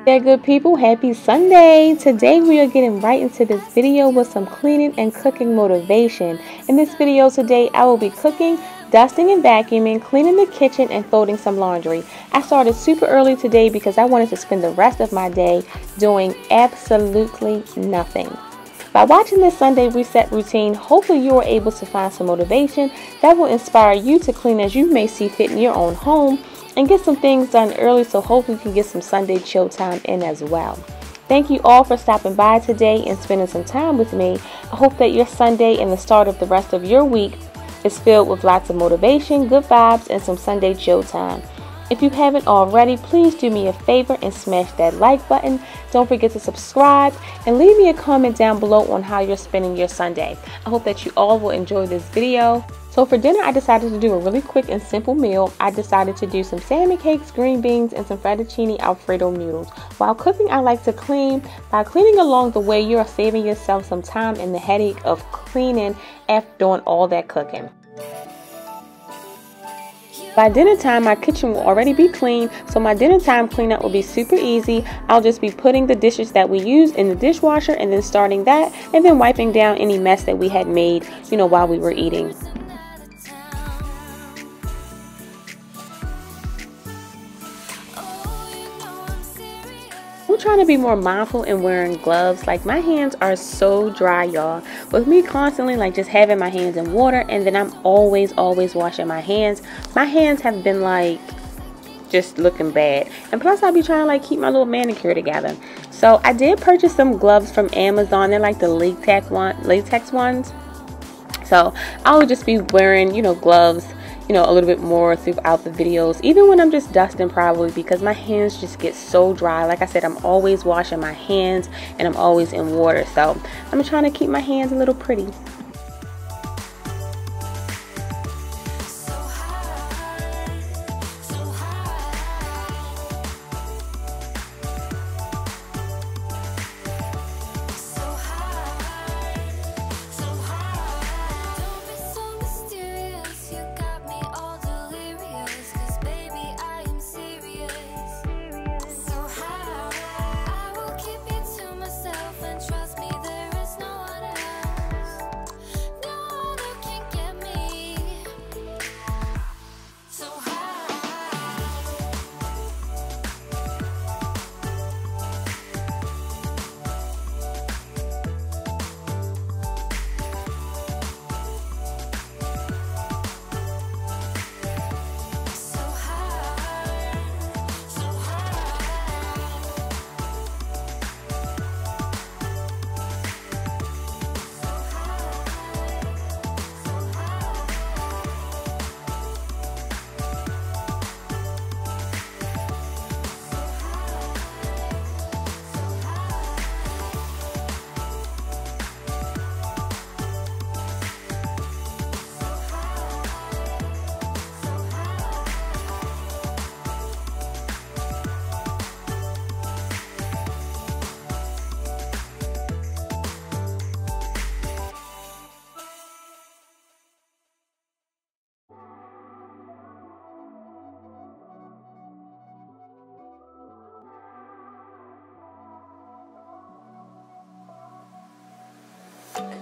Yeah, good people, happy Sunday. Today we are getting right into this video with some cleaning and cooking motivation. In this video today, I will be cooking, dusting and vacuuming, cleaning the kitchen, and folding some laundry. I started super early today because I wanted to spend the rest of my day doing absolutely nothing. By watching this Sunday reset routine, hopefully you are able to find some motivation that will inspire you to clean as you may see fit in your own home and get some things done early, so hopefully you can get some Sunday chill time in as well. Thank you all for stopping by today and spending some time with me. I hope that your Sunday and the start of the rest of your week is filled with lots of motivation, good vibes, and some Sunday chill time. If you haven't already, please do me a favor and smash that like button. Don't forget to subscribe and leave me a comment down below on how you're spending your Sunday. I hope that you all will enjoy this video. So for dinner, I decided to do a really quick and simple meal. I decided to do some salmon cakes, green beans, and some fettuccine alfredo noodles. While cooking, I like to clean. By cleaning along the way, you are saving yourself some time and the headache of cleaning after doing all that cooking. By dinner time, my kitchen will already be clean, so my dinner time cleanup will be super easy. I'll just be putting the dishes that we use in the dishwasher and then starting that, and then wiping down any mess that we had made, while we were eating. I'm trying to be more mindful in wearing gloves. Like, my hands are so dry, y'all. With me constantly just having my hands in water, and then I'm always washing my hands. My hands have been just looking bad, and plus I'll be trying to keep my little manicure together. So I did purchase some gloves from Amazon. They're like the latex ones. So I'll just be wearing gloves a little bit more throughout the videos, even when I'm just dusting, probably because my hands just get so dry. Like I said, I'm always washing my hands and I'm always in water, so I'm trying to keep my hands a little pretty.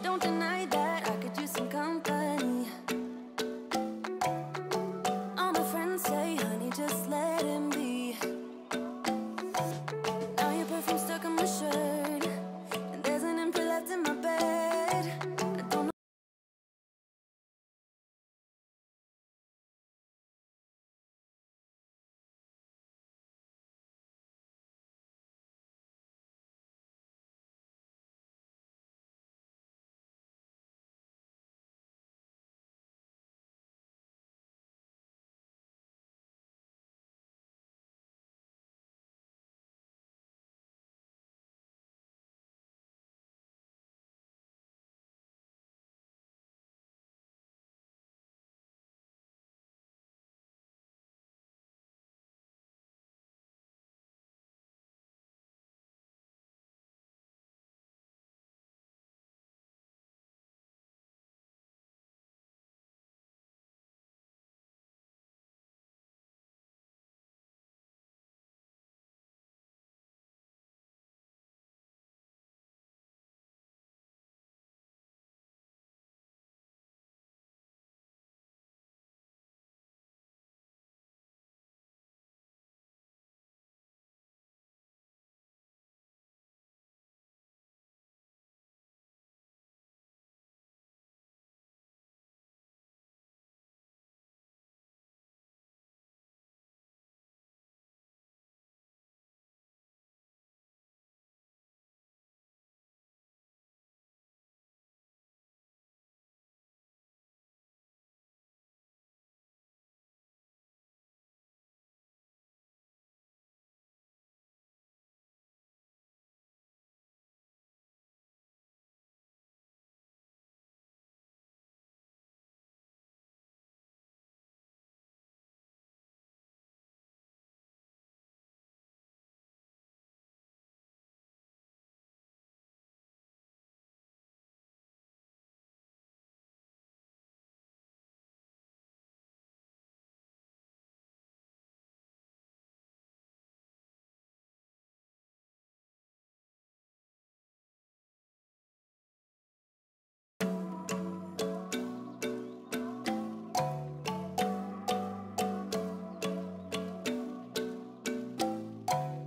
Don't deny that I could use some company. All my friends say, honey, just let him be. Now your perfume stuck on my shirt, and there's an empty left in my bed.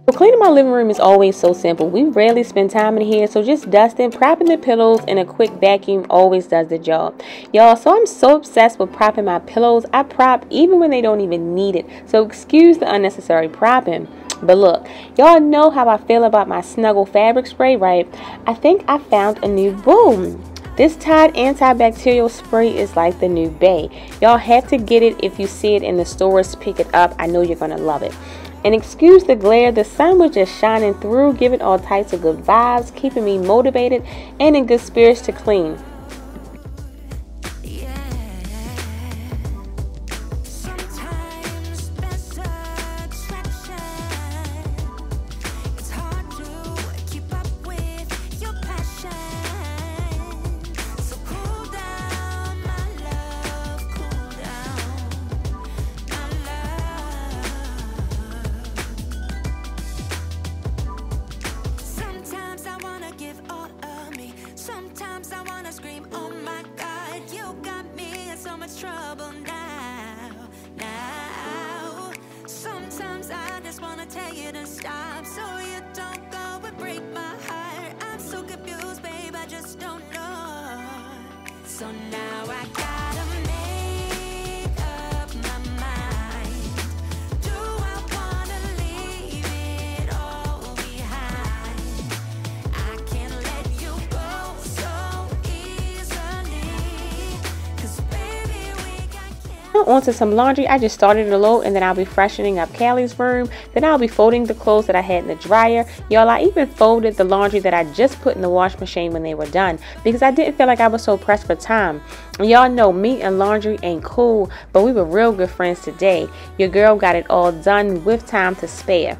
So cleaning my living room is always so simple. We rarely spend time in here, so just dusting, propping the pillows, and a quick vacuum always does the job. Y'all, so I'm so obsessed with propping my pillows. I prop even when they don't even need it. So excuse the unnecessary propping. But look, y'all know how I feel about my Snuggle fabric spray, right? I think I found a new boom. This Tide antibacterial spray is like the new bae. Y'all have to get it. If you see it in the stores, pick it up. I know you're going to love it. And excuse the glare, the sun was just shining through, giving all types of good vibes, keeping me motivated and in good spirits to clean. Sometimes I wanna scream, oh my God, you got me in so much trouble now. Sometimes I just wanna tell you to stop, so you don't go and break my heart. I'm so confused, babe, I just don't know. So now I gotta make up my mind. Do I wanna leave it all behind? I can't let you go so easily, 'cause baby we got Now onto some laundry. I just started to load, and then I'll be freshening up Callie's room. Then I'll be folding the clothes that I had in the dryer. Y'all, I even folded the laundry that I just put in the wash machine when they were done, because I didn't feel like I was so pressed for time. Y'all know me and laundry ain't cool, but we were real good friends today. Your girl got it all done with time to spare.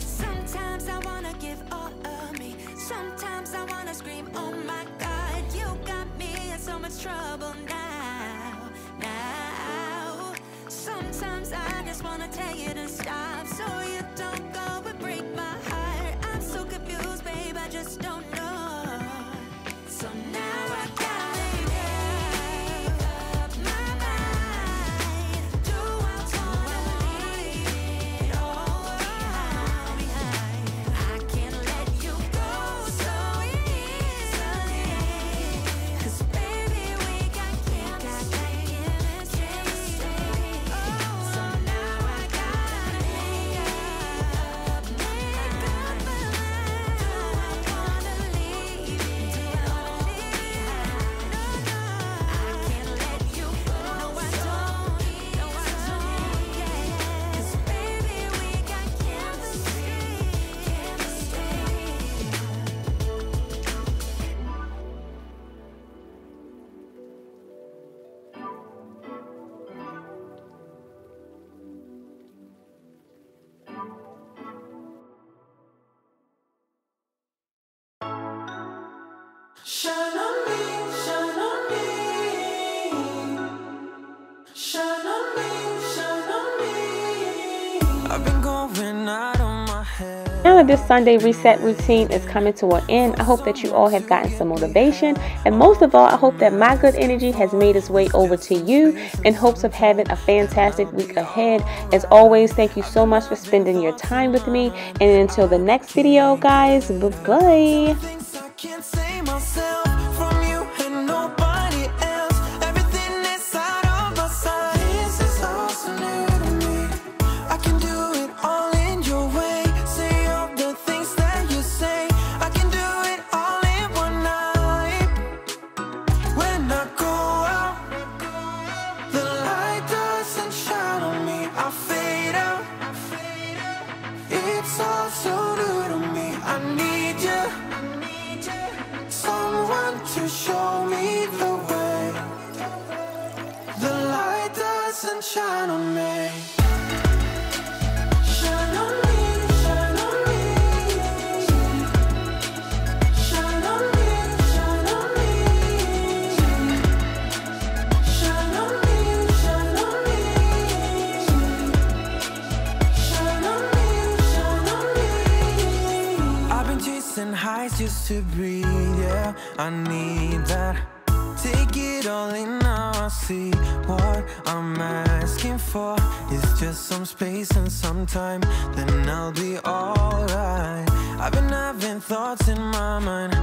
Sometimes I wanna give all of me. Sometimes I wanna scream, oh my God, you got me in so much trouble now. Sometimes I just wanna tell you to stop, so you don't go and break my heart. I'm so confused, babe, I just don't know. So now I gotta make up my mind. Do I wanna leave it all behind? I can't let you go so easily, 'cause baby we got chemistry. So now I gotta make up my mind. Do I wanna leave it all behind? I can't let you go. No, I don't. No, I don't. Yeah, 'cause baby we got chemistry. Shine on me, shine on me. Shine on me, shine on me. I've been going out on my head. Now that this Sunday reset routine is coming to an end, I hope that you all have gotten some motivation, and most of all, I hope that my good energy has made its way over to you in hopes of having a fantastic week ahead. As always, thank you so much for spending your time with me, and until the next video, guys, bye-bye. Things I can't say myself from you and nobody else. Everything is out of my sight. This is all so new to me. I can do it all in your way. Say all the things that you say. I can do it all in one night. When I go out, the light doesn't shine on me. I fade out. It's all so new to me. I need you. Someone to show me the way. The light doesn't shine on me. Shine on me, shine on me. Shine on me, shine on me. Shine on me, shine on me. Shine on me, shine on me. I've been chasing highs just to breathe, yeah. I need that. take it all in now. I see what I'm asking for is just some space and some time, then I'll be alright. I've been having thoughts in my mind,